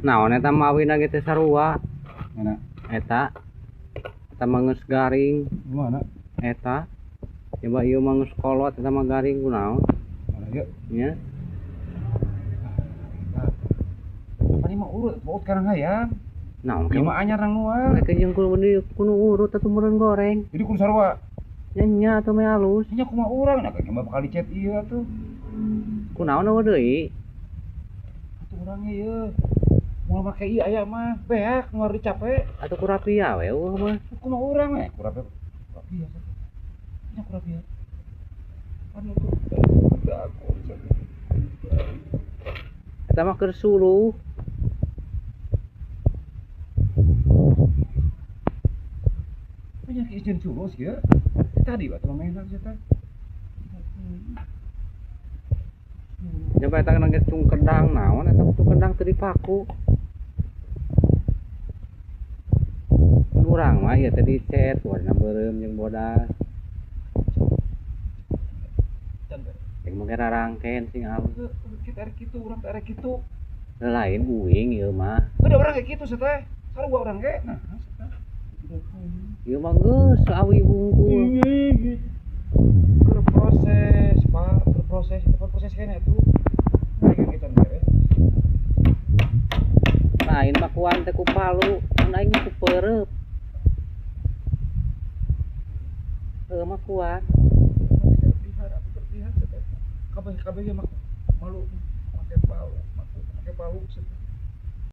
Naon eta mawina ge teh sarua. Mana? Eta mangeus garing. Mana? Eta coba ieu mangeus kolot eta mah garing kunaon? Mana ieu? Nya. Apa ini mah urut, baut karang hayam. Naon Ieu mah anyar nang nuar. Mereka jeung kudu urut atuh meureun goreng. Jadi kudu sarua. Nya atuh mah halus. Nya kumaha urang nah kayaknya mah bakal dicet ieu atuh. Kunaon eueuh deui? Atuh urangnya ieu. Moal make ieu aya mah beak nuar dicape. Atuh ku rapia we eueuh mah. Kumaha urang we? Kurapia. Nya kurapia. Anu tuh aku. Eta mah keur suluh. Banyak izin culus ya. Tadi waktu mainan sih teh. Coba eta nang cung kendang naon eta cung kendang teu dipaku. Urang mah ieu teh dicet warna beureum jeung bodas. Jeung mah rarangken sing halus. Kita arek kitu, urang teh arek kitu. Lain uing ieu mah. Ada orang kayak gitu teh. Sarua urang ge. Nah, Ieu mah geus awi bungkul. Berproses, Pak, berproses itu kan proses kene tuh. Kayak gitu nih. Lain mah kuan teh ku palu, mun aing mah ku peureup. Heuh mah kuat. Kabeh-kabeh mah malu make palu, make palu.